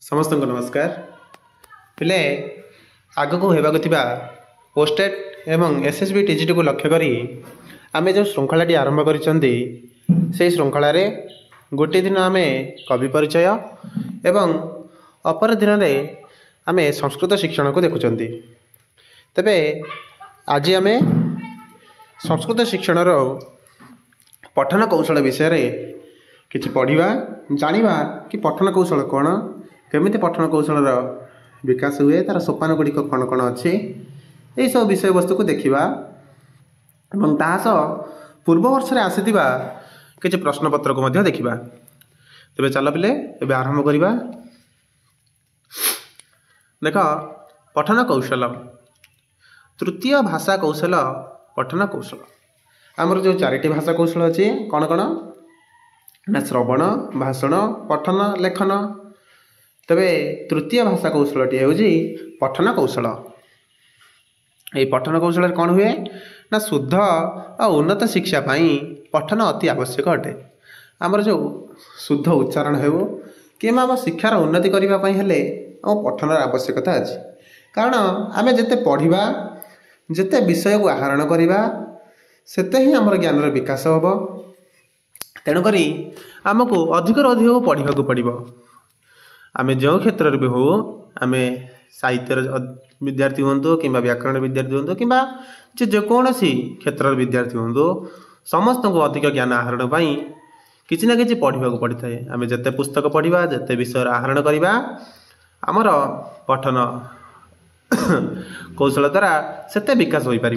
समस्त को नमस्कार पिले आग को होगा पोस्टेड एवं एसएसबी टीजीटी को लक्ष्य करी आम जो श्रृंखलाटी आरंभ कर श्रृंखल गोटे दिन आम कवि परिचय एवं अपर दिन में आम संस्कृत शिक्षण को देखुं तेबे आज आम संस्कृत शिक्षण पठन कौशल विषय किछि पढ़िबा जानिबा कि पठन कौशल कौन केमी पठन कौशल विकास हुए तार सोपान गुड़िक कौन कौन अच्छी यही सब विषय वस्तु को देखा पूर्व वर्ष आसीथिबा किछि प्रश्न पत्र को देखा तेरे चल पिले एबे आरंभ करिबा। देख पठन कौशल तृतीय भाषा कौशल पठन कौशल आमर जो चारिटी भाषा कौशल अच्छी कौन कौन ना श्रवण भाषण पठन लेखन तेरे तृतीय भाषा कौशलटी हूँ पठन कौशल। ये पठन कौशल कौन हुए ना शुद्ध और उन्नत शिक्षा पठन अति आवश्यक अटे। आमर जो शुद्ध उच्चारण हो कि आम शिक्षार उन्नति करने हेले आम पठनर आवश्यकता अच्छी कारण आम जिते पढ़ा जिते विषय को आहरण करवा सेते ही आमर ज्ञानर विकास हम तेणुक आमको अधिक अधिक पढ़ा पड़ो आम जो क्षेत्र भी हो आम साहित्य विद्यार्थी हूँ कि व्याकरण विद्यार्थी हूँ कि जेकोसी क्षेत्र विद्यार्थी हूँ समस्त को अधिक ज्ञान आहरण किसी ना कि पढ़ा पड़ी था। आम जिते पुस्तक पढ़ा जिते विषय आहरण करवा आमर पठन कौशल द्वारा सेते विकास हो पार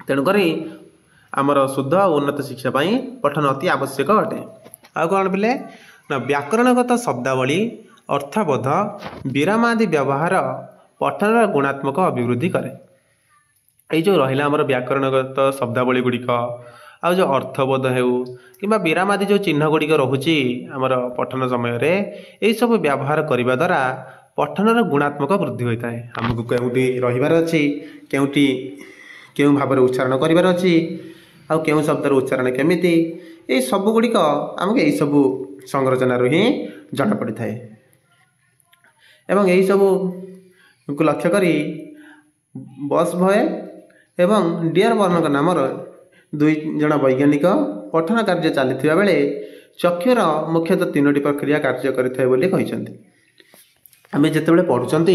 तेणुक आमर शुद्ध और उन्नत शिक्षा पठन अति आवश्यक अटे। आ कौन पिले ना व्याकरणगत शब्दावली अर्थबोध विरामादि व्यवहार पठन गुणात्मक अभिवृद्धि करे। ये जो रहा आमर व्याकरणगत शब्दावली गुड़िक आ जो अर्थबोध हो कि विरामादि जो चिन्ह गुड़िक रोचे आमर पठन समय ये सब व्यवहार करने द्वारा पठनर गुणात्मक वृद्धि होता है। आमको केउटी रहिबार अछि केउटी केउं भाव उच्चारण करिबार अछि आ केउं शब्दर उच्चारण केमिति ये सब गुड़िक आमको यही सब संरचना ही जना पड़ी थाए एवं यही सब को लक्ष्य करी बस भय एवं डियर वर्णक नामर दुई जन वैज्ञानिक पठन कार्य चली बेले चक्षुर मुख्यतः तीनोटी प्रक्रिया कार्य करें। आम जिते पढ़ुंट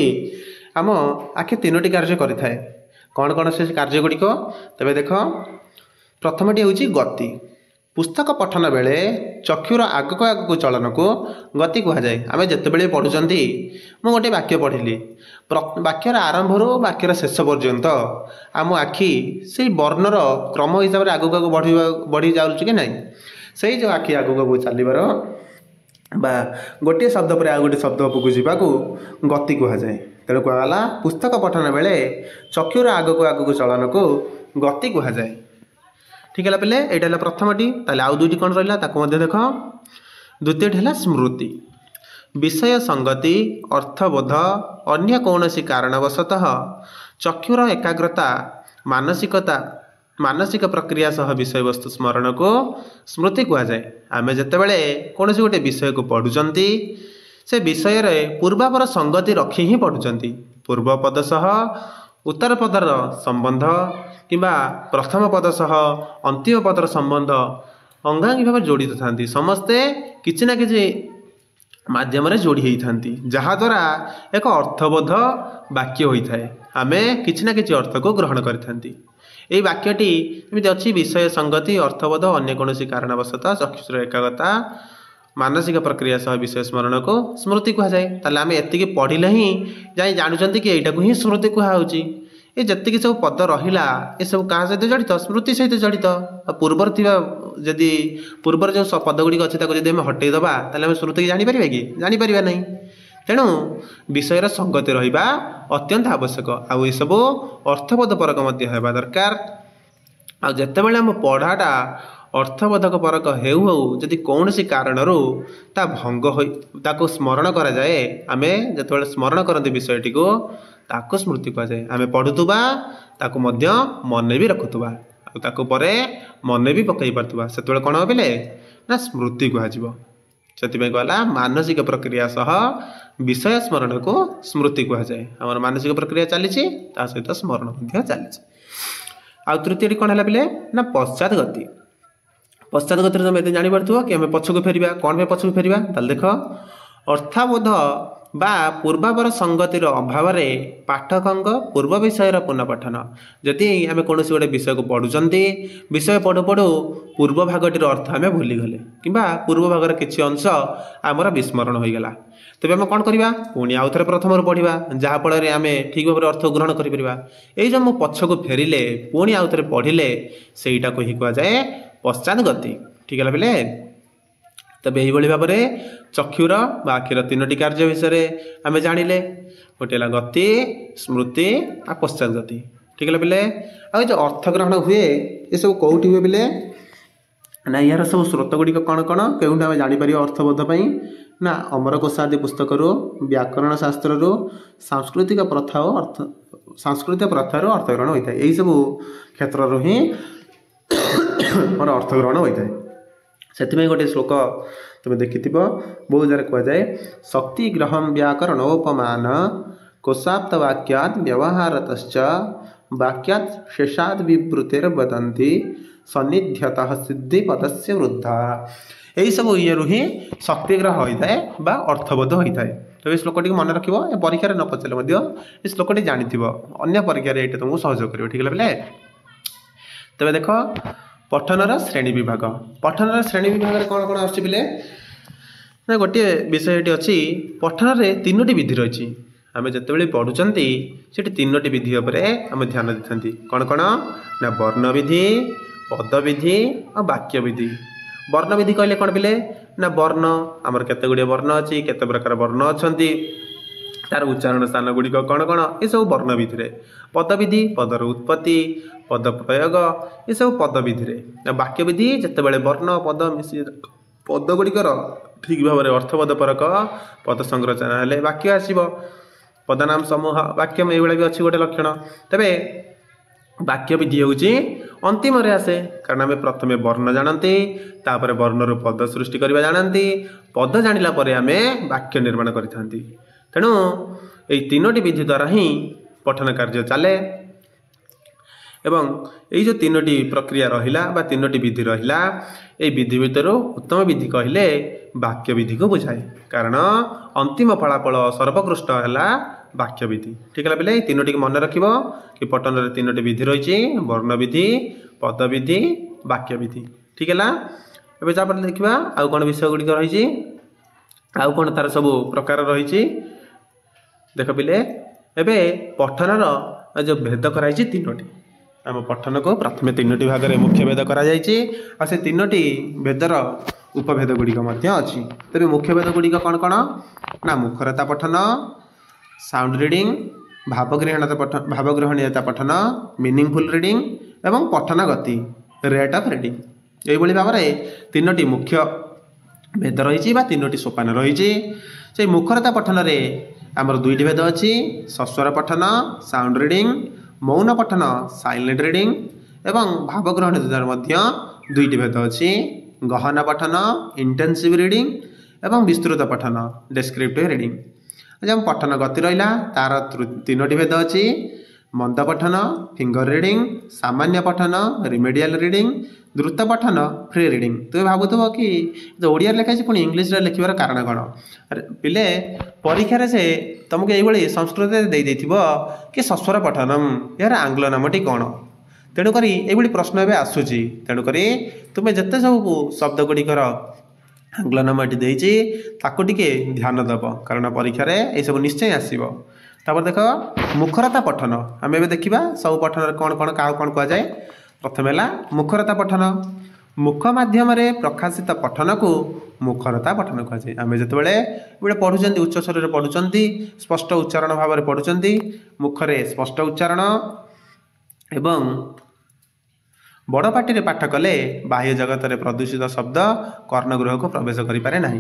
आम आखि तीनोटी कार्य करें कौन कौन से कार्य गुड़िक तेज देख प्रथमटी हूँ गति पुस्तक पठन बेले चक्षुर आगक आगक चलन को गति कहुए। आम जिते पढ़ुंट मु गोटे वाक्य पढ़िली वाक्यर आरंभ वाक्यर शेष पर्यंत आम आखि से वर्णर क्रम हिसाब से आगक आगक बढ़ी जाऊँ कि नहीं से जो आखि आगक चलबार बा गोटे शब्द पर आ गोटे शब्द उपक जावाक गति कहुए। तेणु कहला पुस्तक पठन बेले चक्षुर आगक आगक चलन को गति कहुए। ठीक है पिले यहाँ प्रथमटी ताले आउ दुईटी कौन रहा देख द्वितीयटी है स्मृति विषय संगति अर्थबोध अन्य कौनसी कारणवशतः चक्षुर एकाग्रता मानसिक प्रक्रिया सह विषय वस्तु स्मरण को स्मृति कहुए। आम जितेबाला कौन गोटे विषय को पढ़ुंट से विषय पूर्वापर संगति रखी ही पढ़ुंट पूर्व पद सह उत्तर पदर संबंध किंबा प्रथम पद सह अंतिम पदर संबंध अंगांगी भाव जोड़ित था समस्ते किसी ना कि मध्यम जोड़ी होती जहाद्वारा एक अर्थबोध वाक्य होता है। आम किसी ना कि अर्थ को ग्रहण करें। यही वाक्यटी एमती अच्छी विषय संगति अर्थबोध अन्य कौन कारणवशतः चक्षुर एकाग्रता मानसिक प्रक्रिया सह विषय स्मरण को स्मृति कहुए। ताले आम एति पढ़िले ही जाई जानुचंती कि एटा को ही स्मृति कहुची। ये जति सब पद रहा ये सब क्या सहित जड़ित स्मृति सहित जड़ित पूर्वर जदि पूर्वर जो पद गुड़िक अच्छे जब आम हटेदबा ताले स्मृति की जापर कि जापर नहीं। तेणु विषयर संगति रहा अत्यंत आवश्यक आउ ये सब अर्थबोधपरक होगा दरकार। आ जिते बड़े आम पढ़ाटा अर्थबोधक परक होदी कौन सी कारण ता भंग हो स्मरण कराए आम जो स्मरण करते विषयटी को ताको स्मृति कहुए। आम पढ़ुवा ताको मन भी रखुवा ताको परे मन भी पकई पार्थिबा से कौन हो ना स्मृति कह। से कहला मानसिक प्रक्रिया सह विषय स्मरण को स्मृति कह जाए। आम मानसिक प्रक्रिया चली सहित स्मरण चली। आउ तृतीय कौन है पिले ना पश्चात गति। पश्चात गति तुम ये जापर कि आम पछक फेर कौन पछक फेर देख अर्थाबोध बा पूर्वापर संगतिर अभाव पाठक पूर्व विषय पुनःपठन। जदि आम कौन गोटे विषय को पढ़ुं विषय पढ़ु पढ़ु पूर्व भागटीर अर्थ आम भूलीगले कि पूर्व भागर किसी अंश आमर विस्मरण हो गला तेज आम कौन करवा पुणी आउ थे प्रथम पढ़ा जहाँफल आम ठीक भाव अर्थ ग्रहण कर जो मो पछक फेरिले पुणी आउ थे पढ़िले सेटा को ही कहुए पश्चात गति। ठीक है पिले तबे यही भाव में चक्षुर बा आखिर तीनोटी कार्य विषय आम जानिले गोटे गति स्मृति आ पश्चात गति। ठीक है पिले आ जो अर्थ ग्रहण हुए ये सब कौटी हुए पिले ना यार सब स्रोत गुड़िक कौन कौन क्यों आम जापर अर्थबोध ना अमरकोश आदि पुस्तक व्याकरण शास्त्र सांस्कृतिक प्रथा और अर्थ सांस्कृतिक प्रथार अर्थ ग्रहण होता है। यही सब क्षेत्र ही मोर अर्थ ग्रहण होता है। से गोटे श्लोक तुम देखि बहुत जगह कहुए शक्ति ग्रहम व्याकरणोपमान कोशाप्त वाक्यात् व्यवहारत वाक्यात् शेषाद विवृतिर वदंती सन्निध्यतः सिद्धि पदस्य वृद्धा। यही सब ये ही शक्तिग्रह होता है बा अर्थबोध होता है। तो ये श्लोक मन रख परीक्षा न पचारे श्लोक जानी अन्य परीक्षा ये तुमको सहयोग कर। ठीक है तेज देख पठनर श्रेणी विभाग। पठनर श्रेणी विभाग कौन कौन आसले ना गोटे विषय अच्छी पठन में तीनोटी विधि रही आम जिते पढ़ुं से तीनोटी विधि आम ध्यान देते कौन कौन ना वर्ण विधि पद विधि और वाक्य विधि। वर्ण विधि कहले कौन पिले ना वर्ण आमर केते गुड़िए वर्ण अच्छी केते प्रकार वर्ण अच्छा तार उच्चारण स्थान गुड़िक कौन कौन ये सब वर्ण विधि। पद विधि पदर उत्पत्ति पद प्रयोग ये सब पद विधि। वाक्य विधि जितेबाला वर्ण पद मिसी पद गुड़िकर ठीक भाव में अर्थबोधपरक पद संरचना हेले वाक्य आसब पदनाम समूह वाक्य में ये भी अच्छी गोटे लक्षण। तेरे वाक्य विधि हूँ अंतिम आसे कारण आम प्रथम वर्ण जानती तापर वर्णर पद सृष्टि करवा जानती पद जानिला परे आम वाक्य निर्माण करता तेणु ये तीनोटी विधि द्वारा ही पठन कार्य चले एवं ये जो तीनोटी प्रक्रिया रहिला बा तीनोटी विधि रहिला ये विधि भितर उत्तम विधि कहले वाक्य विधि को बुझाए कारण अंतिम फलाफल सर्वोत्कृष्ट है वाक्य विधि। ठीक है पिले तीनोटी मन रखिब कि पठन में तीनोटी विधि रही वर्ण विधि पद विधि वाक्य विधि। ठीक है एवं जहाँ देखा आउ कौन विषय गुड़िक रही आउ कौन तार सब प्रकार रही देख पिले एबे पठनर जो भेद कराई तीनोटी आम पठन को प्रथम तीनोटी भाग में मुख्य भेद कर तीनोटी भेदर उपभेद गुड़िक अच्छी। तेरे मुख्य भेद गुड़िक कौन कौन ना मुखरता पठन साउंड रीडिंग भावग्रहणीयता पठन मीनिंगफुल रीडिंग एवं पठन गति रेट ऑफ रीडिंग। यही भाव में तीनोटी मुख्य भेद रही तीनोटी सोपान रही। से मुखरता पठन रे आमर दुईटी भेद अच्छी सस्वर पठन साउंड रीडिंग मौन पठन साइलेंट रीडिंग एवं भावग्रहणीयतार दुईटी भेद अच्छी गहन पठन इंटेंसिव रीडिंग एवं विस्तृत पठन डेस्क्रिप्टिव रीडिंग। जब पठन गति रहा तार तीनोटी भेद अच्छी मंद पठन फिंगर रीडिंग सामान्य पठन रिमेडियल रीडिंग द्रुत पठन फ्री रीडिंग। तुम भावुव कि जो ओडिया लिखाई पुणी इंग्लीश लिखार कारण कौन पिले परीक्षा से तुमको ये संस्कृत दे कि सस्वर पठनम यार आंग्ल नामटी कौन तेणुक ये प्रश्न एवं आसूची तेणुक तुम्हें जिते सब शब्द गुड़िकर आंग्ल नामटी देती ध्यान दब कारण परीक्षा ये सब निश्चय आसब। तापर देख मुखरता पठन आम ए देखा सब पठन कौन कौन क्या कौन कहुए प्रथम है मुखरता पठन मुख माध्यम प्रकाशित पठन को मुखरता पठन कहुए। आम जो पढ़ुं उच्च स्वर पढ़ुं स्पष्ट उच्चारण भाव में पढ़ुं मुखरे स्पष्ट उच्चारण एवं बड़ पार्टी पाठ कले बाह्य जगत में प्रदूषित शब्द कर्णगृह को प्रवेश करें ना।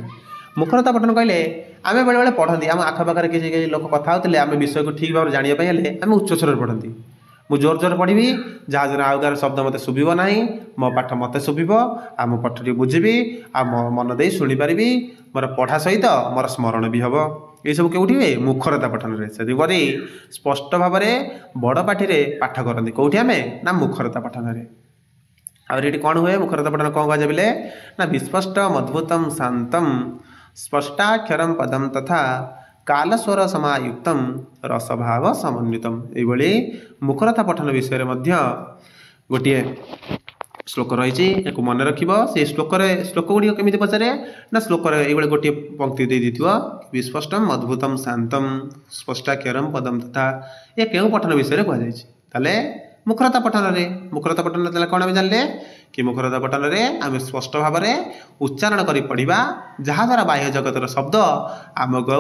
मुखरता पठन कहले आम बेले बेले पढ़ती आम आखपाखे किसी लोक कथा होते आम विषय को ठीक भाव जानापी आम उच्च स्वर पढ़ती मु जोर जोर पढ़ी जहाँ आउ गार शब्द मत शुभ ना मो पाठ मत शुभ आ मो पाठटी बुझी आ मन दे शुणी पारि मोर पढ़ा सहित मोर स्मरण भी हम ये सब कौटी हुए मुखरता पठन से स्पष्ट भाव में बड़ पाठी पाठ करती कौटी आम ना मुखरता पठन आठ कौन हुए मुखरता पठन कौन कह बोले ना विस्पष्ट मद्भुतम शांतम स्पष्टाक्षरम पदम तथा कालस्वर समायुक्त रसभाव समन्वितम ये मुखरता पठन विषय में गोटे श्लोक रही मन रख से श्लोक गुड़िक केमी पचारे ना श्लोक ये गोटे पंक्ति दे दी विस्पष्टम अद्भुतम शांतम स्पष्टाक्षरम पदम तथा ये क्यों पठन विषय कहुई मुखरता पठन कौन आम जानले कि मुखरता पठन में आम स्पष्ट भाव में उच्चारण कर पढ़ा जहाद्वारा बाह्य जगतर शब्द आमको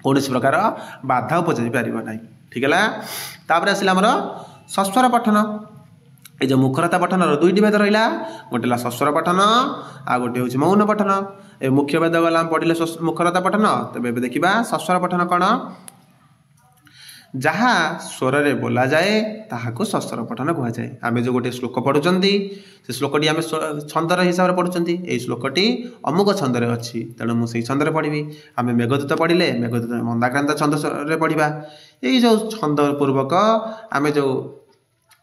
कौन प्रकार बाधा उपजाई पार ना ठीक है। तापर आसला आमर सस्वर पठन ये जो मुखरता पठन दुईट भेद रहा गोटे सस्वर पठन आ गोटे हूँ मौन पठन ए मुख्य भेद गला पढ़ले मुखरता पठन तेज देखा सस्वर पठन कौन जहाँ स्वर रे बोला जाए ताहाको सस्वर पठन कहुए आम जो गोटे श्लोक पढ़ुंट से श्लोकटी आम छंदर हिसाब से पढ़ुंट ये श्लोकटी अमुक छंदर अच्छी तेणु मुझे छंदर पढ़ी आम मेघदूत पढ़ले मेघदूत मंदाक्रांत छंद पढ़ा यही जो छंद पूर्वक आम जो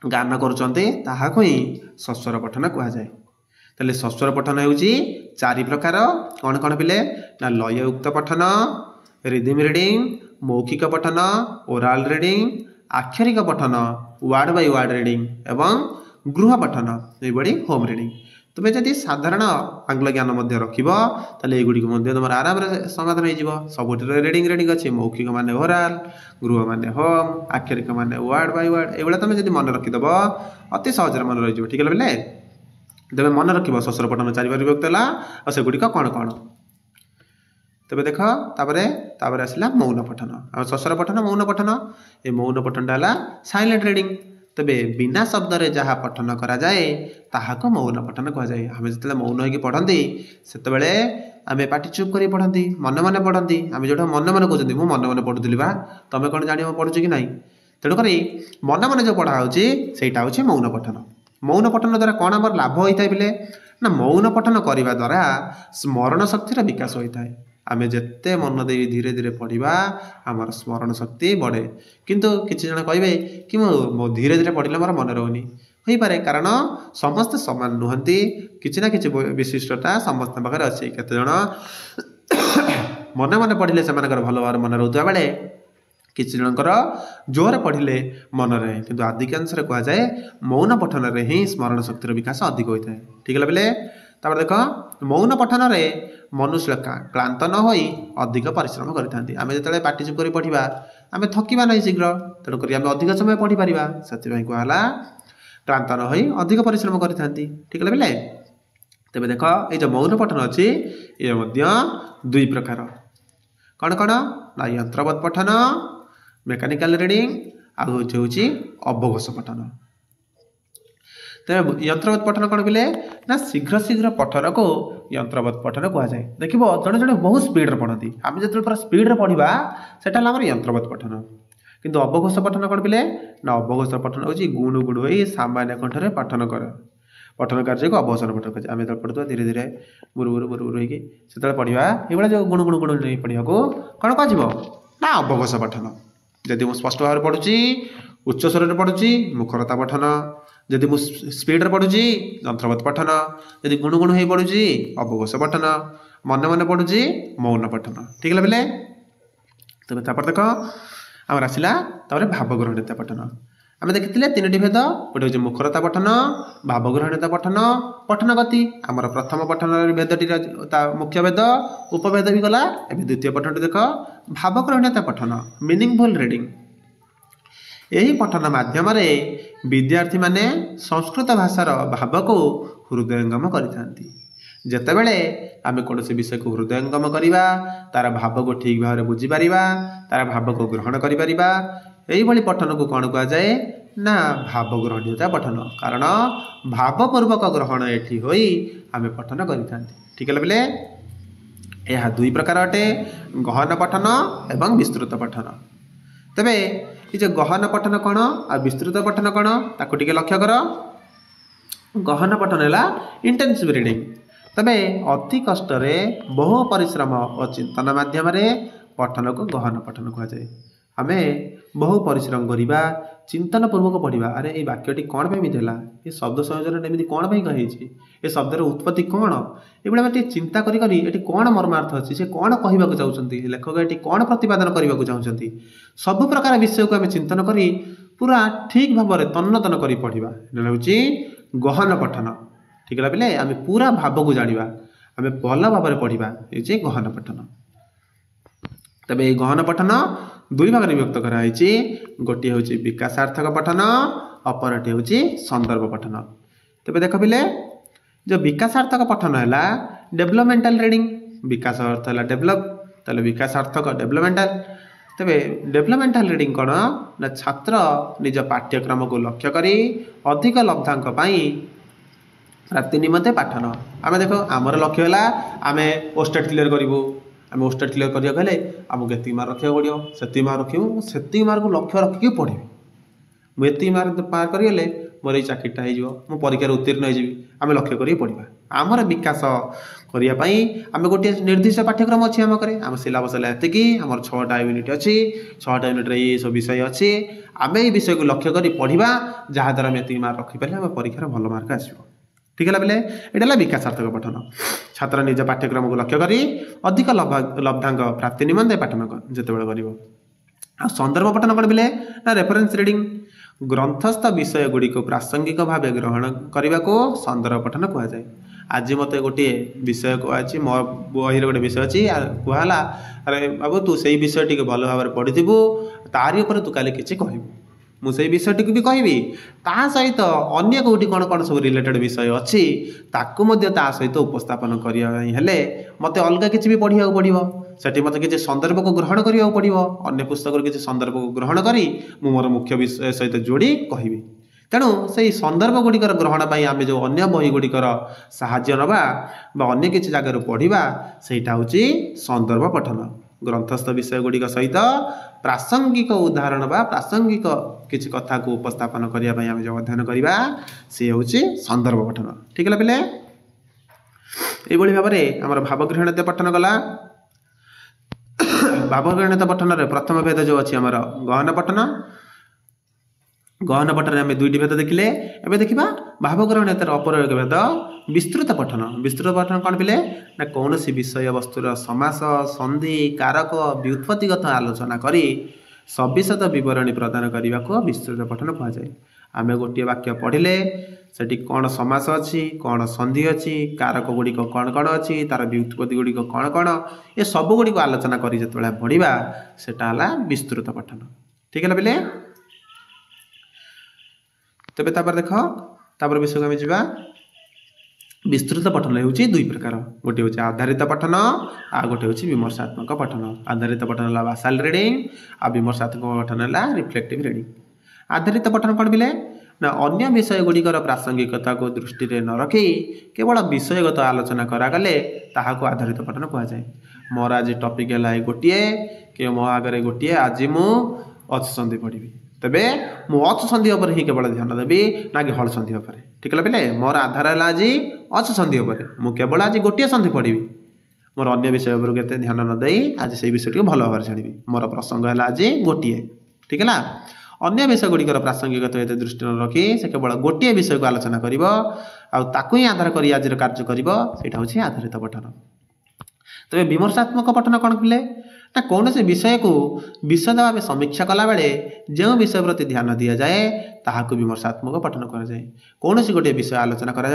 गान करुँच ही सस्वर पठन कहुए तेल सस्वर पठन हो चारि प्रकार कौन कौन पिले ना लययुक्त पठन रिदिम रिडिंग मौखिक पठन ओराल रिडिंग आक्षरिक पठन वार्ड बाय वार्ड रिडिंग एवं गृह पठन ये होम रिडिंग तुम्हें जब साधारण आंग्ल ज्ञान रखिगुड़ी तुम आराम से समाधान हो सब रिडिंग रिडिंग अच्छे मौखिक मान ओराल गृह मान होम आक्षरिक मान वार्ड बाय वार्ड ये तुम जब मन रखिदेव अति सहज मन रही ठीक है बोले तेज मन रख सस्वर पठन चारि विभक्त है से गुड़िक कौन कौन तेज देख तापर आसला मौन पठन सस्वर पठन मौन पठन ये मौन पठन है साइलेंट रिडिंग तेबे बिना शब्द रे जहाँ पठन करा जाए ताहाको मौन पठन कहुए आम जो मौन होगी पढ़ती से आम पाटी चुप कर पढ़ती मन मन पढ़ती आम जो मन मन कहते मुझे मन मन पढ़ुली बा तुम कौन जान पढ़ुच कि नहीं तेणुक मन मन जो पढ़ा होटा हूँ मौन पठन द्वारा कौन आम लाभ होता है बोले ना मौन पठन करने द्वारा स्मरण शक्तिर विकास होता है आम जिते मन दे धीरे धीरे पढ़ा आमर स्मरण शक्ति बढ़े किंतु किसी जन कहे कि मो धीरे धीरे पढ़ले मोर मन रोनी हो पारे कारण समस्त समान नुहति किसी ना कि विशिष्टता समस्त पाखे अच्छी केते जन मन मन पढ़ले से भल भाव मन रोता बेले किसी जनकर जोर पढ़ले मन रहे किंतु आधिकांश कहुए मौन पठन रे ही स्मरण शक्तिर विकास अधिक होता है ठीक है बोले तापर देख मौन पठन रे मनुष्य क्लांत न हो अधिक परिश्रम करें आम जो पाटी चुप कर पढ़ा आम थकिबा नहीं शीघ्र तेणुक आम अधिक समय पढ़ी पार से कहला क्लांत न हो अधिक परिश्रम करें ठीक है बोले तेज देख ये जो मौन पठन अच्छी ये दुई प्रकार कौन कौन ना यंत्रवत पठन मेकानिकल रिडिंग आउ हूँ अवघोष पठन तेज यंत्रवत पठन कौन बोले ना शीघ्र शीघ्र पठन को यंत्रवत पठन कहुए देख जड़े जड़े बहुत स्पीड्रे पढ़ती आम जो पूरा स्पीड्रे पढ़ा सेटा आम यंत्रवत पठन किंतु अवघोष पठन कौन बोले ना अवघोष पठन हूँ गुणु गुणु हो सामान्य कंठरे पठन कर पठन कार्य को अवसर पठन कर आम जो पढ़ुआ धीरे धीरे बुरु बुरु होते पढ़ा ये जो गुणु गुणु गुणु पढ़ा को कौन कह ना अवघोष पठन जदि मुझे स्पष्ट भाव पढ़ुची उच्च स्वर में पढ़ुची मुखरता पठन जदि मुझे स्पीड्रे पढ़ुची यंत्रवत पठन जदि गुणु गुणु हो पढ़ुची अवघोष पठन मन मन पढ़ुची मौन पठन ठीक है बोले तेज तापर देख आम आसला भावग्रहणीयता पठन आम देखी तीन भेद गोटे हूँ मुखरता पठन भावग्रहणीयता पठन पठन गति आमर प्रथम पठन भेदटी मुख्य भेद उपभेद भी गला एवं द्वितीय पठन देख भावग्रहणीयता पठन मीनिंगफुल रिडिंग यही पठन माध्यम विद्यार्थी माने संस्कृत भाषार भाव को हृदयंगम करिथांती जेतेबेले आम कौन विषय को हृदयंगम करवा तार भाव को ठीक भाव में बुझीपर तार भाव को ग्रहण कर पठन को कौन कहुए ना भावग्रहणीयता पठन कारण भावपूर्वक ग्रहण एठी होई आम पठन करिथांती ठीक है बोले यह दुई प्रकार अटे गहन पठन एवं विस्तृत पठन तेबे ये जो गहन पठन कौन आ विस्तृत पठन कौन ताको टिके लक्ष्य कर। गहन पठन है इंटेंसिव रीडिंग। तबे अति कष्ट बहु परिश्रम और चिंतन माध्यम पठन को गहन पठन कहुए। आम बहु परिश्रम करवा चिंतन पूर्वक पढ़ा अरे ये वाक्यटी कौन पर मिला ये शब्द संयोजन एमती कौन पर कही ये शब्दर उत्पत्ति कौन ये चिंता करी कौन मर्मार्थ अच्छी से कौन कहवाक चाहते लेखक ये कौन प्रतिपादन करने को चाहते सबु प्रकार विषय को आम चिंतन करी पूरा ठीक भाव में तन्न तन कर पढ़ा हूँ गहन पठन। ठीक है पे आम पूरा भाव को जाना आम भल भाव में पढ़ा ये गहन पठन। तबे ये गहन पठन दुई भाग में विभक्त कराई गोटे हूँ विकासार्थक पठन अपरटी हूँ संदर्भ पठन। तेज देख पिले जो विकासार्थक पठन है डेवलपमेंटल रीडिंग विकास अर्थ है डेवलप ताले विकासार्थक डेवलपमेंटल। तेरे डेवलपमेंटल रीडिंग कौन ना छात्र निज पाठ्यक्रम को लक्ष्य करी अधिक लब्धांक प्राप्ति निमंते पाठन। आम देख आमर लक्ष्य है आम ओस्टेट क्लीयर करूँ आम ओस्टेट क्लीयर करा गले आमको एति मार्क रखा पड़ो से मार्क रखी से मार्क लक्ष्य रखिकी पढ़ी मुझे मार्क पार करगले मोर ये चाकरीटा हो परीक्षार उत्तीर्ण हो आम लक्ष्य कर पढ़ा। आमर विकास करने आम गोटे निर्दिष्ट पाठ्यक्रम अच्छी आम करे आम सिलेबस है आम 6टा यूनिट अच्छी 6टा यूनिट ये सब विषय अच्छी आम ये विषय को लक्ष्य कर पढ़ा जहाद्वारा आम एति मार्क रखिपारे आम परीक्षार भल मार्क आसो। ठीक है पे ये विकासार्थक पठन छात्र निज पाठ्यक्रम को लक्ष्य करी अधिक लब्धांक प्राप्ति निमंते पाठन जितेबाला कर। संदर्भ पठन कौन पे ना रेफरेन्स रीडिंग ग्रंथस्थ विषय गुड़ी को प्रासंगिक भाव ग्रहण करने को संदर्भ पठन कहुए। आज मत गोटे विषय कहुई मो बही गोटे विषय अच्छी कहला अरे बाबू तू से विषय टी भल भाव में पढ़ीबू तारी उपर तू काले किसी कहबू मुझे विषय टी भी कहबी ता सहित अन्य कौटी कौन कौन सब रिलेटेड विषय अच्छी ताकू ता सहित उपस्थापन करने मत अलग किसी भी पढ़ा पड़ो सेठी मत किसी संदर्भ को ग्रहण करा पड़ो अन्य पुस्तक किसी संदर्भ को ग्रहण करी मोर मुख्य विषय सहित जोड़ी कहबी। तेणु से संदर्भ गुड़िकर ग्रहण पर आम जो अन्य बही गुड़िकर साहाय्य नवा अन्य किसी जगार पढ़ा सेटा हूँ संदर्भ पठन ग्रंथस्थ विषय गुड़िक सहित प्रासंगिक उदाहरण बा प्रासंगिक किसी कथा को उपस्थापन करने आम जो अध्ययन करवा सी हूँ संदर्भ पठन। ठीक है पे ये भाव में आम भावग्रहणीय पठन गला। भावग्रहणीय पठन प्रथम भेद जो अच्छी आम गहन पठन गहन पठन आम दुईटी भेद देखिले एवं देखा भावग्रहणीयतार अपर एक भेद विस्तृत पठन। विस्तृत पठन कौन पे ना कौन सी विषय वस्तुर समास संधि कारक व्युत्पत्तिगत आलोचना करी सविशद विवरणी प्रदान करने को विस्तृत पठन कहुए। आम गोटे वाक्य पढ़िले सेठी कौन समास अच्छी कौन संधि अच्छी कारक गुड़िक कौन कौन अच्छी तार व्युत्पत्ति गुड़िक कौन कौन ये सब गुड़िक आलोचना करी जिते पढ़ा सेटा विस्तृत पठन। ठीक है पे तेरे तापर देख तापर विषय को आम जा विस्तृत पठन हूँ दुई प्रकार गोटे हूँ आधारित पठन आ गोटे हूँ विमर्शात्मक पठन। आधारित पठन है बासाल रिडिंग आ विमर्शात्मक पठन है रिफ्लेक्टिव रिडिंग। आधारित पठन कौन मिले ना अन्य विषय गुड़िकर प्रासंगिकता को दृष्टि न रखी केवल विषयगत आलोचना करागले ताहाको आधारित पठन कहुए। मोर आज टॉपिक है गोटे कि मो आगे गोटे आज मु अच संधि पढ़ी तेबे मु अच संधि उपर ही केवल ध्यान देवी ना कि हल संधि उपर। ठीक है पे मोर आधार है आज अच संधि उपर मु केवल आज गोटे संधि पढ़ी मोर अन्य विषय उपर के ध्यान न दे आज से विषय भल भाव में छाड़ी मोर प्रसंग है आज गोटे। ठीक है अन्य विषय गुड़िकर प्रासंगिकता ये दृष्टि न रखी से केवल गोटे विषय को आलोचना कर ही आधार कर आज कार्य करटा हूँ आधारित पठन। तेज विमर्शात्मक पठन कौन पिले ना कौन से विषय को विशद भाव समीक्षा कला बेले जो विषय प्रति ध्यान दि जाए ताहाको विमर्शात्मक पठन कराए। कौन सी गोटे विषय आलोचना करा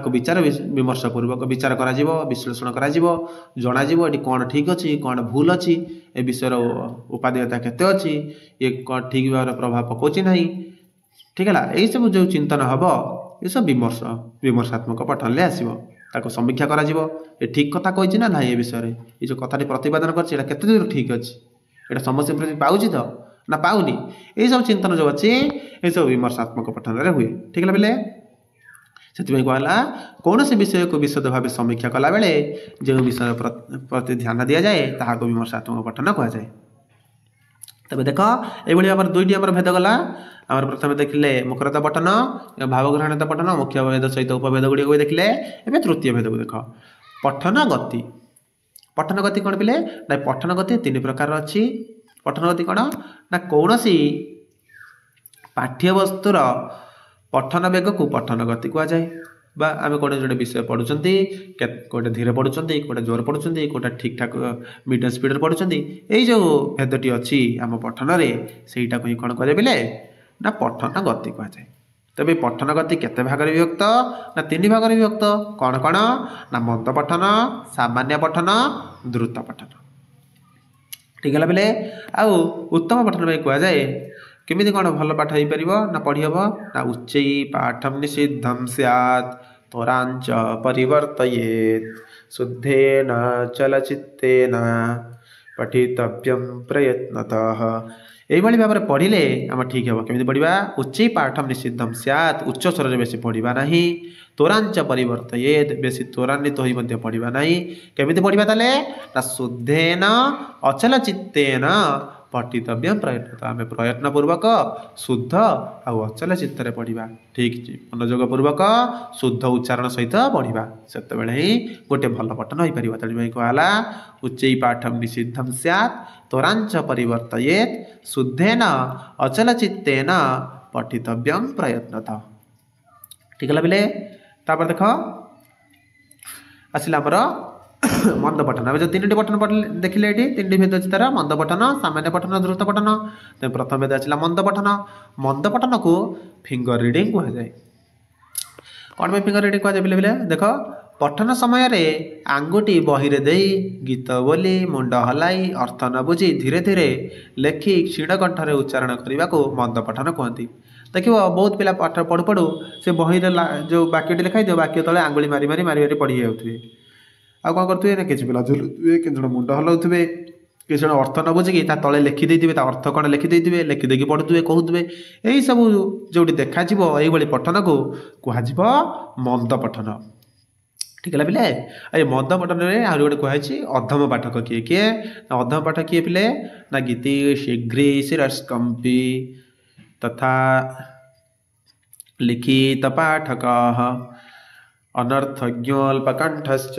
विचार विमर्श पूर्वक विचार करा विश्लेषण करा ये कौन ठीक अच्छी कौन भूल अच्छी ए विषयर उपादेयता केते अच्छी ये कौन ठीक भाव प्रभाव पकाउछि नहीं। ठीक है यही सब जो चिंतन हम ये सब विमर्शात्मक पठन आसो ताको समीक्षा करा ये ठीक कथा कही ना ये विषय ये जो कथाटी प्रतिपादन करते दूर ठीक अच्छी ये समस्त प्रति पाऊँ तो ना पाऊनी यही सब चिंतन जो अच्छी ये सब विमर्शात्मक पठन हुए। ठीक है पे से कहला कौन से विषय को विशद भाव समीक्षा कला बेले जो विषय प्रति ध्यान दि जाए ताहाको विमर्शात्मक पठन कहुए। तेज देख ये भाव दुईटी आम भेद गला आम प्रथम देखिले मुखरता पठन भावग्रहणता पठन मुख्य भेद सहित उपभेद गुड़िक देखिले एवं तृतीय भेद को देख पठन गति। पठन गति कौन पिले ना पठन गति तीन प्रकार अच्छी। पठन गति कौन ना कौन सी पाठ्यवस्तुर पठन बेग को पठन गति कहुए बा आम कौटे जो विषय पढ़ुंट कौटे धीरे पढ़ुंट कौटे जोर पढ़ुंट कौटा ठीक ठाक मीडियम स्पीड पढ़ुंट यही जो भेदटी अच्छी आम पठन सेटा को ही कौन कहे बोले ना पठन गति कहुए। तेज पठन गति केते भाग विभक्त ना तीन भाग विभक्त कौन कौन ना मंद पठन सामान्य पठन द्रुत पठन। ठीक है बोले आउ उत्तम पठन में कहुए केमिति कौन भल पाठ हो पार ना पढ़ी हम ना उच्च पाठम निषिद्धम सैत् त्वरांच परिवर्तयेत् शुद्धेन चलचित्तेन पठितव्यम प्रयत्नतः। यही भाव में पढ़िले आम ठीक हे केमी पढ़ा उच्च पाठम निषिद्धम सैत् उच्च स्वर बेसी पढ़ा ना त्वरांच परिवर्तयेत् बेसी त्वरान्वित हो पढ़ा ना केमी पढ़ा ताले ना शुद्धेन अचल चित्तेन पठितव्यम प्रयत्न आम प्रयत्न पूर्वक शुद्ध आउ अचल चित्त पढ़ा ठीक मनोयोग पूर्वक शुद्ध उच्चारण सहित पढ़ा से ही गोटे भल पठन हो पार। तेणु कहला उच्च पाठम निषिद्धम सैत् त्वरांच परिवर्तयेत् शुद्धेन अचल चित्तेन पठितव्यम प्रयत्नतः। ठीक है बोले तापर देख आसला आमर मंद पठन जो तीन पठन देखिले ये तीन भेद अच्छी तार मंद पठन सामान्य पठन द्रुत पठन। तो प्रथम भेद आसला मंद पठन। मंद पठन को फिंगर रिडिंग कहुए। कौन पे फिंगर रिडिंग कहुए बोले देख पठन समय रे आंगुठी बही दे गीत बोली मुंड हलाई अर्थ न बुझी धीरे धीरे लेखि क्षीण कंठरे उच्चारण करने को मंद पठन कहती। देख बहुत पिला पाठ पढ़ु पढ़ु से बही जो वाक्यटी लिखाई दियो वाक्य तले आंगुली मारी मारी मारी मारी पढ़ी जाऊे आ कौन करुवे ना किसी पिला झुलुवे कि मुंड हलाउे कि अर्थ न बुझिकी तले लिखिदे अर्थ कौन लिखिदे लिखिदेकी पढ़ुवे कहूए यही सब जो देखा ये पठन को कह मंद पठन। ठीक है पिले ये मंद पठन में आहरी गोटे कहुई अधम पाठक किए किए ना अधम पाठक किए पिले ना गीति शीघ्री शिरस्कंपी तथा लिखित पाठक अनर्थज्ञल्पकंठश्च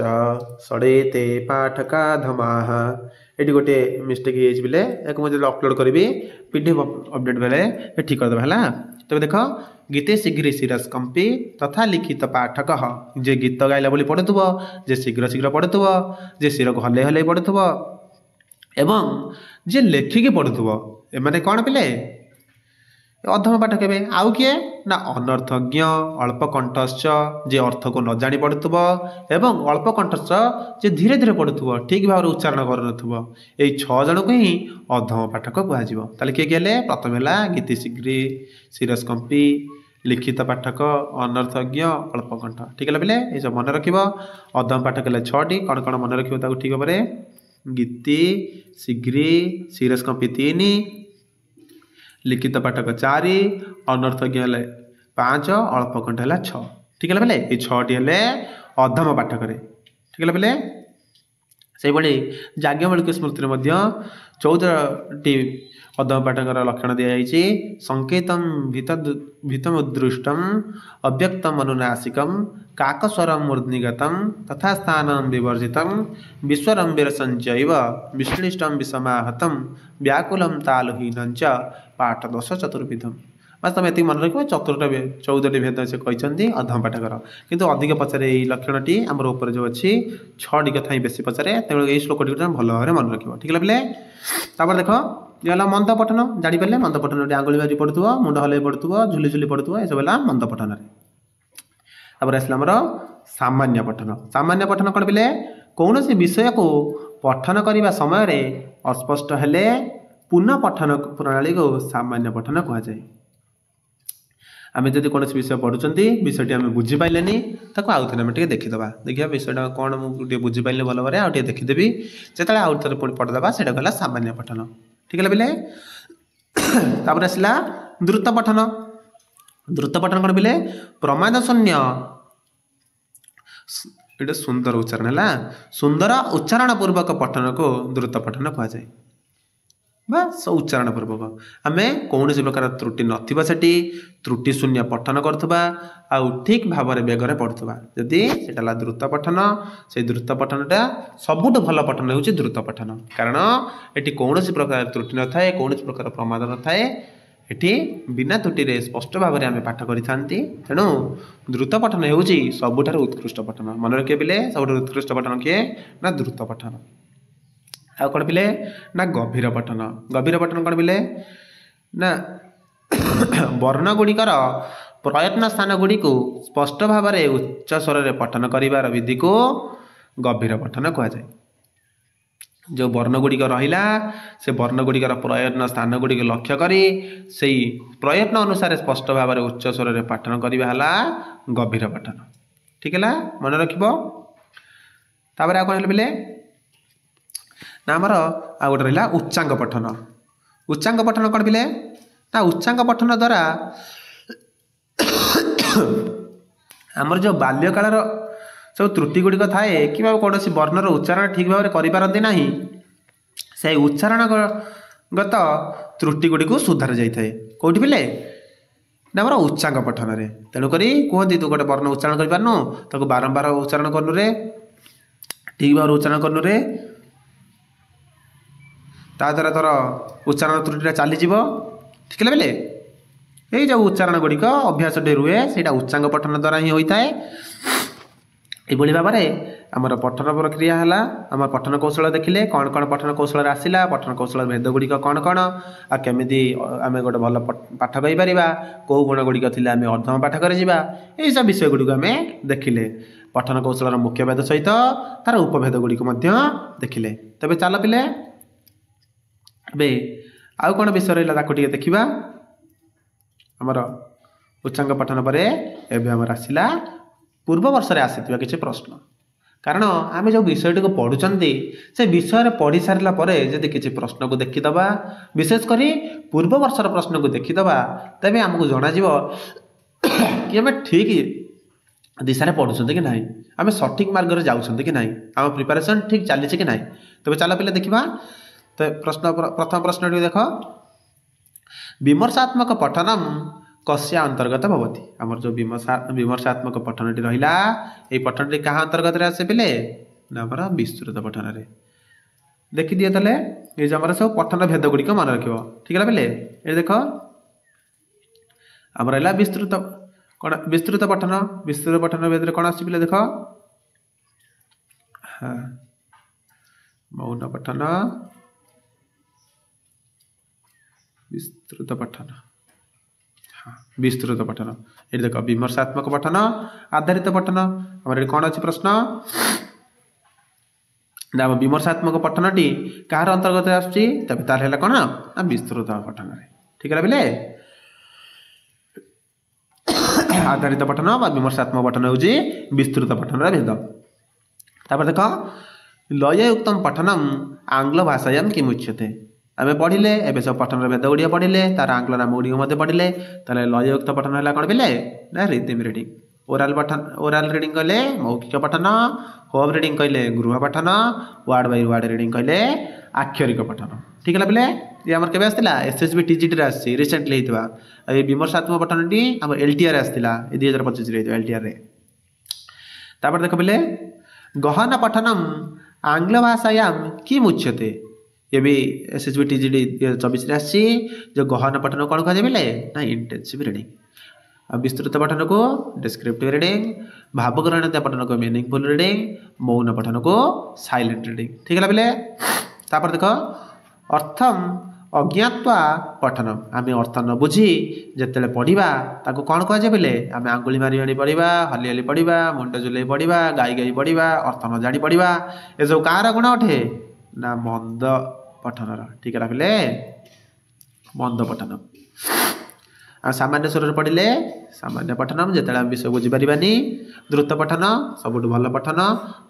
सड़ेते पाठका धमा। ये गोटे मिस्टेक ये बोले एक मुझे अपलोड करी पीडीएफ अपडेट बेले ठीक करदे है। तो देख गीते शीघ्र शिरस्कंपी तथा लिखित पाठक जे गीत गाइला बोली पढ़ुव जे शीघ्र शीघ्र पढ़ुव जे शिर को हल्ले हल्ले पढ़ुव एवं जे लेखिकी पढ़ुव एमाने कौन पिले अधम पाठक के आउ किए ना अनर्थज्ञ अल्प कंठस्थ जे अर्थ को न जानी पढ़ुव एवं अल्प कंठस्थ जे धीरे धीरे पढ़ुव ठीक भाव उच्चारण कर यही 6 जन को ही अधम पाठक कहुए। किए किए प्रथम है गीति शीघ्री शिरस्कंपी लिखित पाठक अनर्थज्ञ अल्प कंठ। ठीक है पिले ये सब मन रख अधम पाठक है 6टी कौन कौन मन रख ठीक भाव गीति शीघ्री शिरस्कंपी 3 लिखित पाठक 4 अनर्थज्ञ 5 अल्प कंठ है 6। ठीक है बोले ये 6टी है अधम पाठक। ठीक है बोले से याज्ञवल्क्य स्मृति 14टी अधम पाठकर लक्षण दी संकेतम भीतमुदृष्टम अव्यक्तम अनुनासिकम काकस्वरम मूर्धनिगतम तथा स्थानम विवर्जितम विश्वरंबिर संचैव विश्लिष्टम विषमाहतम व्याकुलम तालहीनं च पाठ दोष चतुर्विधम। बस तुम ये मन रख 14टी भेद से कहते अधम पाठकर किंतु अधिक पचारे ये लक्षणटी आमर ऊपर जो अच्छी 6टी कथा ही बेसी पचारे तेणु ये श्लोकटी भल भाव मन रख। ठीक है पिले तापर देख ये मंद पठन जापारे मंद पठन आंगुली मारी पढ़ुव मुंड हल्ले पढ़ुव झुली झुली पढ़ुव यह सब है मंद पठन। तापर आसला आमर सामान्य पठन। सामान्य पठन कौन पिले कौन सी विषय को पठन करने समय अस्पष्ट हेले पुनः पठन प्रणाली को सामान्य पठन कहुए। आम जब कौन विषय पढ़ुं विषयटी आम बुझीपारे ताको आउ थे आम देखीदा देखिए विषयटा कौन मुझे बुझीपारे भल भाव आउ देखीदेवी जो आउ थे पढ़ीदा से गला सामान्य पठन। ठीक है पिले तापर आसला द्रुत पठन। द्रुत पठन कौन पिले प्रमाद शून्य ये सुंदर उच्चारण है सुंदर उच्चारण पूर्वक पठन को द्रुत पठन कहुए। बा उच्चारण पूर्वक आम कौन प्रकार त्रुटि नथिबा सेठी त्रुटि शून्य पठन करुवा आउ ठीक भाव में बेगर पढ़ुवा जदि सेटा द्रुत पठन से द्रुत पठनटा सबुठ भल पठन हो द्रुत पठन कारण ये कौन प्रकार त्रुटि न थाए कौन प्रकार प्रमाद न थाए एठी बिना त्रुटि स्पष्ट भाव में आम पाठ करें तेणु द्रुत पठन हो सबुठार उत्कृष्ट पठन मन रखिए पिले सब उत्कृष्ट पठन किए ना द्रुत पठन आउ कौन पिले ना गभीर पठन कौन पिले ना वर्ण गुड़िकर प्रयत्न स्थान गुड़ी को स्पष्ट भाव में उच्च स्वर में पठन कर विधि को गभीर पठन कहुए जो वर्ण गुड़िक रहा से वर्ण गुड़िकर प्रयत्न स्थान गुड़िक लक्ष्य करी से प्रयत्न अनुसार स्पष्ट भाव में उच्च स्वर में पाठन करवा गभीर पठन ठीक है मन रखिब तापर आ कौन पिले ना आमर आ गोटे रहा उच्चांग पठन कौन पिले ना उच्चांग पठन द्वारा आमर जो बाल्यकाल सब त्रुटि गुड़िक थाए कि कौन वर्णर उच्चारण ठीक भाव में करें ना से उच्चारणगत त्रुटि गुड़ी को सुधार जाए कौटी पिले ना आम उच्चांग पठन में तेणुक कहती तू गोटे वर्ण उच्चारण करूँ ताको बारंबार उच्चारण करूँ रे ठीक भाव उच्चारण करूँ रे ता द्वारा तोर उच्चारण त्रुटिटा चलीज ठीक है बेले ये जो उच्चारण गुड़िक अभ्यास रुए से उच्चांग पठन द्वारा ही होता है ये भाव में आमर पठन प्रक्रिया है आम पठन कौशल देखिले कौन कौन पठन कौशल आसला पठन कौशल भेद गुड़िक कौन कौन आ केमी आम गोटे भल पाठ कहीपर कौ गुण गुड़िक थी आम अर्धम पाठ कर सब विषय गुड़िक आम देखिले पठन कौशल मुख्य भेद सहित तार उपभेद गुड़िक देखिले तेज चल पिले ए आउ कौन विषय रहा देखा आमर उच्चांग पठन पर एवं आसला पूर्व वर्ष में आसी किसी प्रश्न कारण आम जो विषयटी को पढ़ुं से विषय पढ़ी सारा जदि किसी प्रश्न को देखीद विशेषकर पूर्व वर्षर प्रश्न को देखीद तेज आमको जन कि आम ठीक दिशा पढ़ुं कि ना आम सठिक मार्ग में जाऊँ कि ना आम प्रिपेरेसन ठीक चली कि ना तेज चल पे देखा तो प्रथम प्रश्न देख विमर्शात्मक पठनम कस्या अंतर्गत भवति आमर जो विमर्शात्मक पठनटी रहा ये पठनटी क्या अंतर्गत आसे पे ना विस्तृत पठन में देखी दिए तेल ये जो सब पठन भेद गुड़िक मन रख ठीक है पे ये देख आम रहा विस्तृत कौन विस्तृत पठन भेद कौन आस देख हाँ मौन पठन विस्तृत पठन विस्तृत पठन ये देख विमर्शात्मक पठन आधारित पठन हमारे कौन अच्छी प्रश्न ना विमर्शात्मक पठनटी कहार अंतर्गत आसला कौन ना विस्तृत पठन ठीक है बोले आधारित पठन विमर्शात्मक पठन हूँ विस्तृत पठन भेद तापर देख लययुक्तम पठनम आंग्ल भाषायां किम उच्यते आम पढ़ले एवं सब पठन भेद गुड़िया पढ़ले तार आंग्ल नाम गुड़िक पढ़ले लययुक्त पठन है कौन पे ना रिदिम रिडिंग ओराल रिडिंग कहले मौखिक पठन होम रिडिंग कहले गृह पठन वार्ड बाय वार्ड रिडिंग कहले आक्षरिक पठन ठीक है पे ये आम के आसला एसएसबी टीजीटी आसी रिसेंटली होता ये विमर्शात्मक पठन टी आम एलटीआर आसला 2025 एलटीआर तापर देख पे गहन पठनम आंग्ल भाषायां किम उच्यते ये भी एसएसबी टीजीटी 2024 आसी जो गहन पठन कौन कहे ना इंटेंसिव रिडिंग विस्तृत पठन को डिस्क्रिप्टिव रिडिंग भावग्रहणीय पठन को मीनिंगफुल रिडिंग मौन पठन को साइलेंट रिडिंग ठीक है पे तापर देख अर्थम अज्ञात्वा पठनम आम अर्थ न बुझी जिते पढ़ा ताको कौन कहे बोले आम आंगुली मारी मारी पढ़ा हली हली पढ़ा मुंड झुलई पढ़ा गाई गाई पढ़ा अर्थ न जानी पढ़ा ये सब कार गुण अटे ना मंद पठन ठीक है पे मंद पठन सामान्य स्वर पढ़ले सामान्य पठनम जिते विषय बुझीपारानी द्रुत पठन सबुठ भल पठन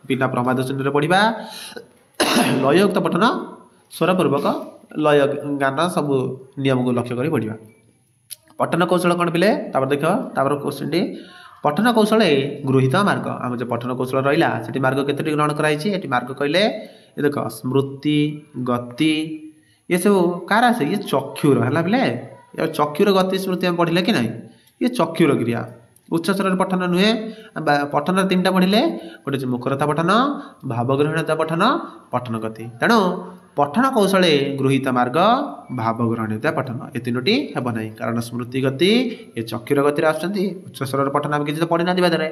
बिना प्रमाद शून्य पढ़ा लययुक्त पठन स्वरपूर्वक लय गान सब नियम को लक्ष्य कर पढ़ा पठन कौशल कौन पे देख क्वेश्चन टी पठन कौशल गृहीत मार्ग आम जो पठन कौशल रहा से मार्ग केतोटी ग्रहण कराई मार्ग कहले ये देख स्मृति गति ये सब कार आसे ये चक्षुर है पे चक्षुर गति स्मृति आम पढ़ले कि ना ये चक्षुर क्रिया उच्च स्वर पठन नुहे पठन 3टा पढ़ले गोटे मुखरता पठन भावग्रहणता पठन पठन गति तेणु पठन कौशले गृहीत मार्ग भावग्रहणता पठन ये 3टी हेब ना कारण स्मृति गति ये चक्षुर गति आसुँच उच्च स्वर पठन आम किसी तो पढ़ी ना तेरे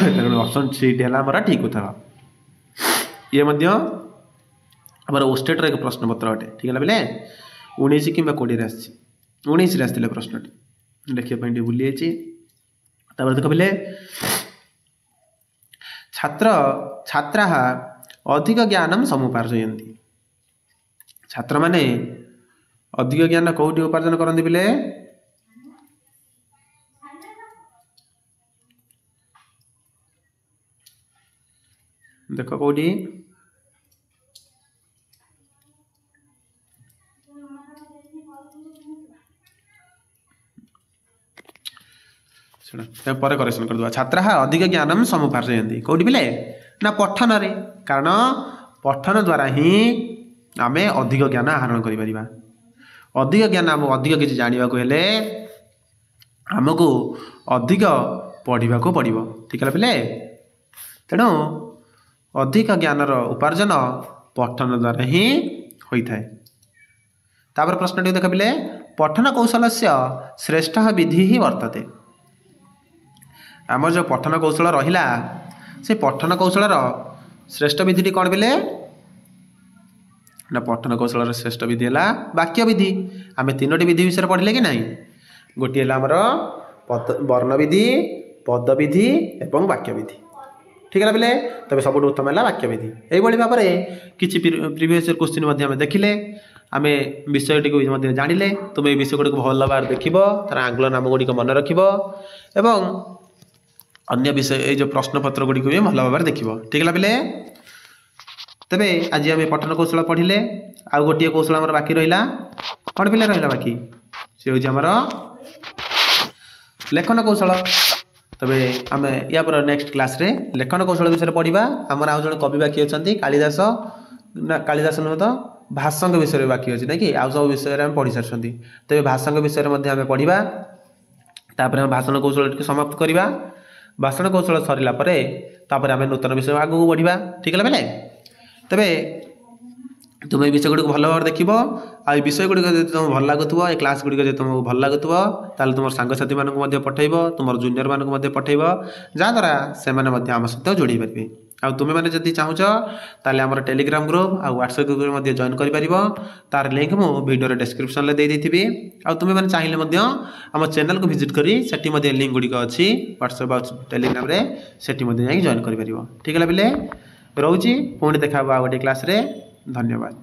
तेणु ऑप्शन सी है ठीक उत्तर ये आमर ओस्टेट एक प्रश्न पत्र अटे ठीक है बोले 19 कि 20 19 आसते प्रश्नटी देखिए भूली जाइए देख बोले छात्रा अधिक ज्ञानम समुपार्जयन्ति छात्र माने अधिक ज्ञान कौटी उपार्जन करते बोले देख कौटी पर करेक्शन कर छात्रा अधिक ज्ञानम समुपार्जयन्ति कौटी बोले ना पठन रे कारण पठन द्वारा ही आम अधिक ज्ञान आहरण करिपरिबा अधिक ज्ञान आम अधिक किसी जाना हेले आमको अधिक पढ़ा पड़ो ठीक है बोले तेणु अधिक ज्ञानर उपार्जन पठन द्वारा ही होता है तापर प्रश्नटी देख बोले पठन कौशल से श्रेष्ठ विधि ही वर्तते आमर जो पठन कौशल रहा से पठन कौशल श्रेष्ठ विधि कौन बोले ना पठन कौशल श्रेष्ठ विधि है वाक्य विधि आम 3टी विधि विषय पढ़ले कि नहीं गोटे आमर वर्ण विधि पद विधि और वाक्य विधि ठीक है बोले तब सब उत्तम है वाक्य विधि यही भाव में किसी प्रीवियस क्वेश्चन आम देखिले आम विषयटी को जानिले तुम ये विषय गुड़ी भल भाव देख तार आंग्ल नाम गुड़िक मन रख अन्य विषय ये प्रश्न पत्र गुड़ी भी भल भाव देख ठीक है बोले तेरे आज आम पठन कौशल पढ़ले आउ गोटे कौशल आम बाकी रहा कौन पे रहा बाकी से हूँ आमर लेखन कौशल तबे आम या पर नेक्स्ट क्लास रे लेखन कौशल विषय पढ़ा आमर आउ जन कवि बाकी अच्छा कालिदास ना कालिदास नुह तो भाषांग विषय बाकी अच्छी ना कि आउ सब विषय आम पढ़ी सारी तेज भाषांग विषय आम पढ़ा तापर भाषण कौशल समाप्त करवा भाषण कौशल सरला तापर आम नूतन विषय आगू बढ़ा ठीक है बोले तेरे तुम ये विषय गुड़िक भल भाव देख आ विषय गुड़िक तुम भल लगुव ये क्लास गुड़िक तुमको भल लगुव तुम सांगसाथी मानक पठेब तुम जूनियर मानक पठेब जहाँद्वारा से आम सहित जोड़ी पारे आ तुम्हें मैंने जब चाहूच ताल आम टेलीग्राम ग्रुप आ व्हाट्सएप ग्रुप में जॉइन कर तार लिंक मुझे वीडियो डिस्क्रिप्शन में देदेवि आ तुम्हें मैंने चाहिए आम चैनल को विजिट करी सेठी लिंक गुड़िक अच्छी व्हाट्सएप और टेलीग्राम रे सेठी जॉइन कर ठीक है बोले रोची पुणी देखा गोटे क्लास रे धन्यवाद।